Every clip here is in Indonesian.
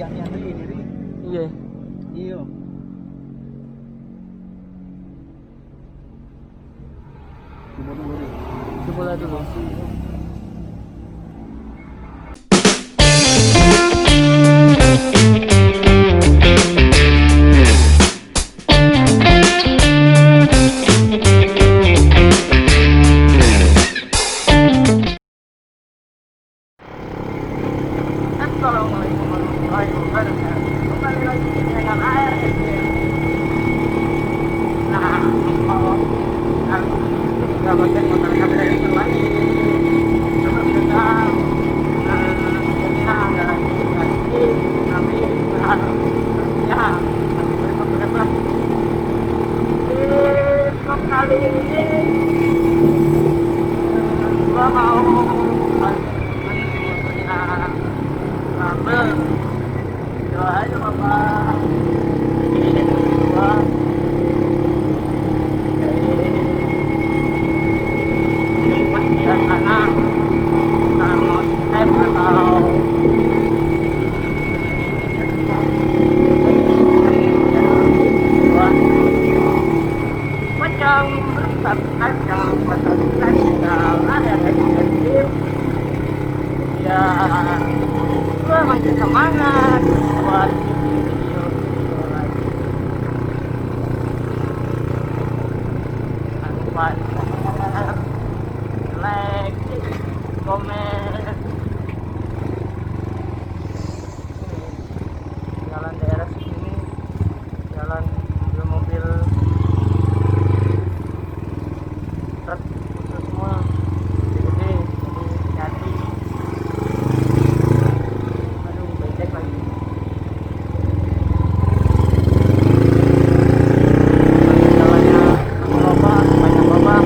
yang ini ri. Iya. Iya. Coba dulu ri. Coba dulu. Assalamualaikum warahmatullahi wabarakatuh. Kembali lagi dengan air. Nah, kalau nggak pakai motor kamera yang lain, coba kita kita ada lagi kami berharap ya berikut untuk kali ini gua mau kabel doa aja bapak ini dua bagian kanan mau step atau macam subscribe jangan lupa subscribe kalau ada dari ya gue masih semangat buat video lagi. Jangan lupa like, komen. Jalan daerah sini, jalan mobil-mobil truk itu semua gede, jadi hati. Aduh, becek lagi. Jalannya lobak, banyak lobak.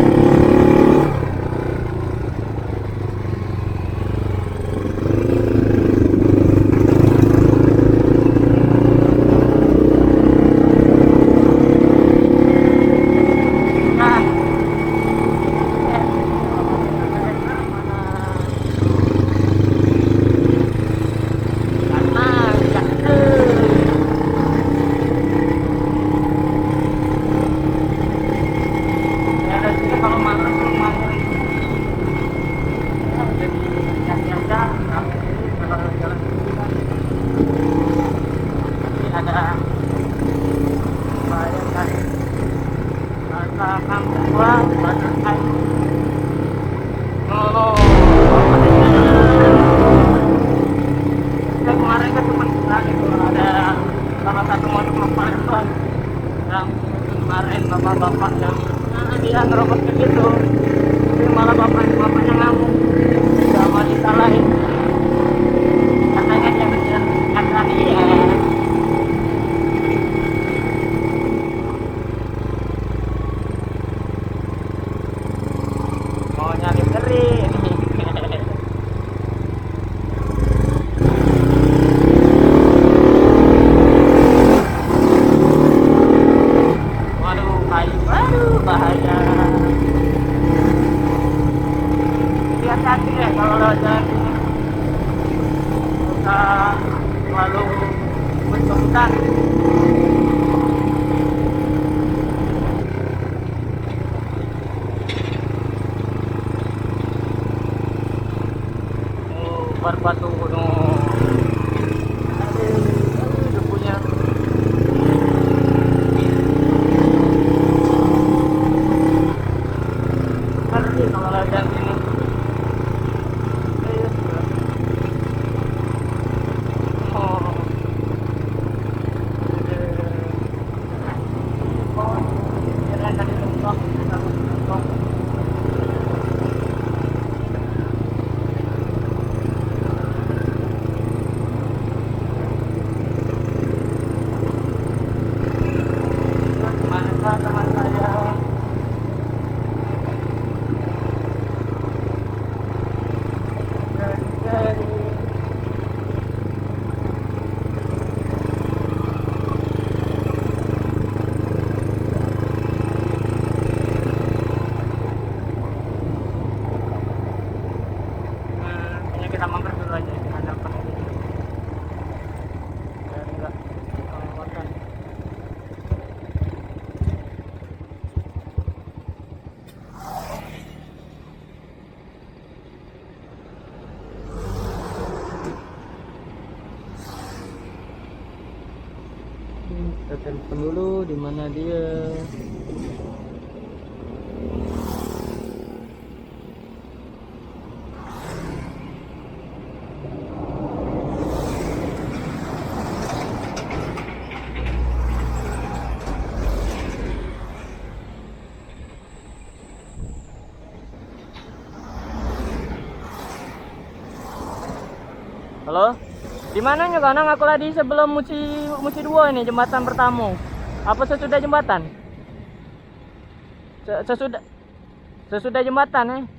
Kemarin kan cuma ada salah satu motor Palembang yang kemarin bapak-bapak yang dia ngerokok kayak gitu, tapi malah bapaknya ngamuk, sama disalahin, katanya dia kata dia mau nyari kering. Bahaya. Hati-hati ya kalau lewat jalan ini. Usah selalu bencongkan. Barbatu gunung. Debunya. Kalau ladang ini Kita telepon dulu, di mana dia. Halo? Di mananya Kanang? Aku lagi sebelum Musi 2 ini, jembatan pertama. Apa sesudah jembatan? Sesudah jembatan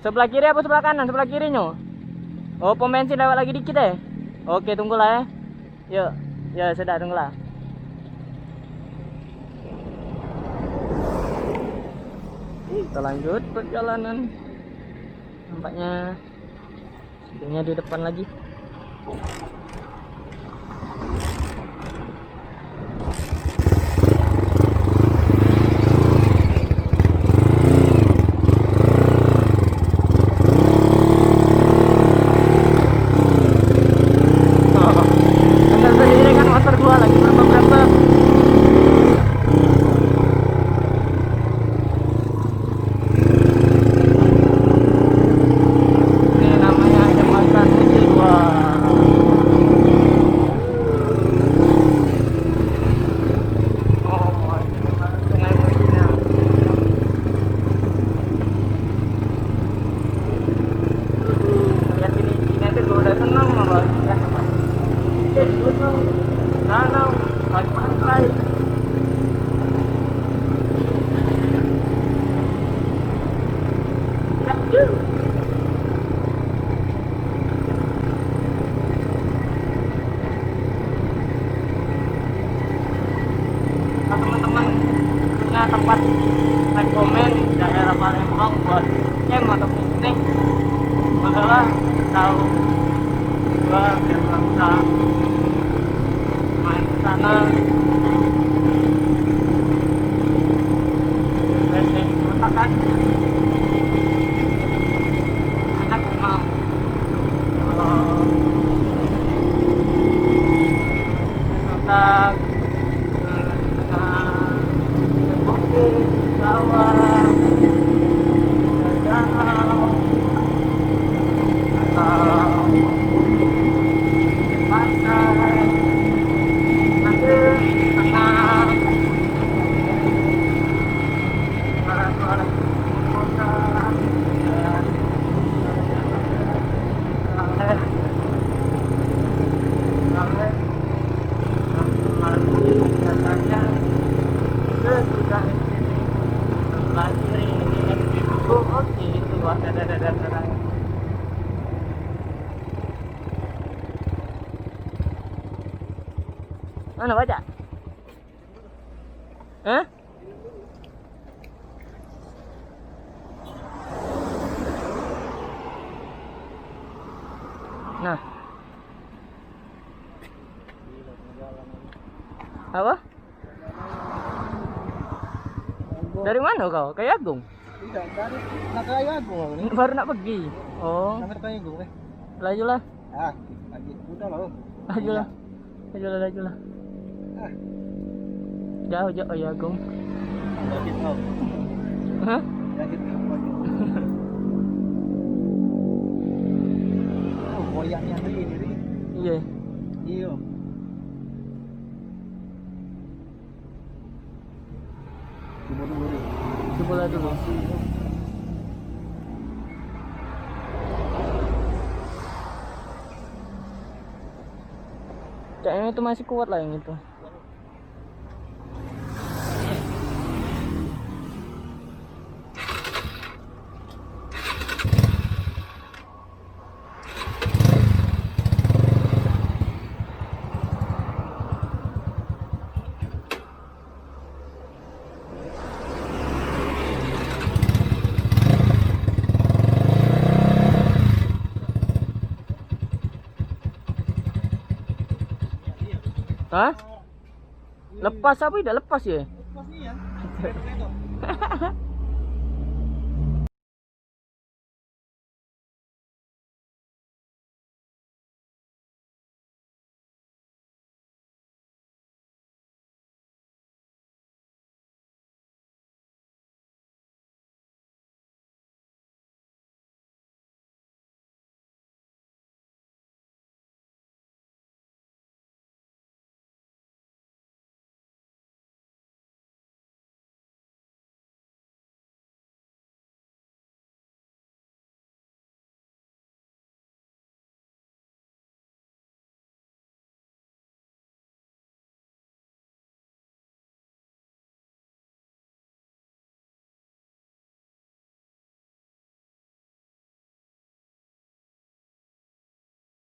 Sebelah kiri apa sebelah kanan? Sebelah kirinya. Oh, pom bensin lewat lagi dikit Oke, tunggulah Yuk. Ya, sudah tunggulah. Kita lanjut perjalanan. Nampaknya sidangnya di depan lagi. Anda sendiri kan motor gua lagi berapa. Ini namanya jembatan Musi 2. Teman-teman punya tempat rekomen daerah Palembang buat camp atau piknik, adalah tahu gua biar bisa main ke sana. Basic kan enak memang. Otak sawah, danau, pantai, nanti tengah suara-suara kota, biasanya sudah ini oke itu ada. Mana baca? Nah. Apa? Dari mana kau? Kayak Agung? Tidak, dari Nakaya Agung aku nih. Baru nak pergi. Oh. Nakaya Agung Lajulah. Lagi udah loh. Lajulah. Ah, Jauh ya Agung. lagi tahu. Hah? Lagi tahu. Oh, goyangnya ini. Iya. Iya. Coba dulu. Kayaknya itu masih kuat lah yang itu. Hah? Lepas apa tidak lepas ya? Lepas nih ya.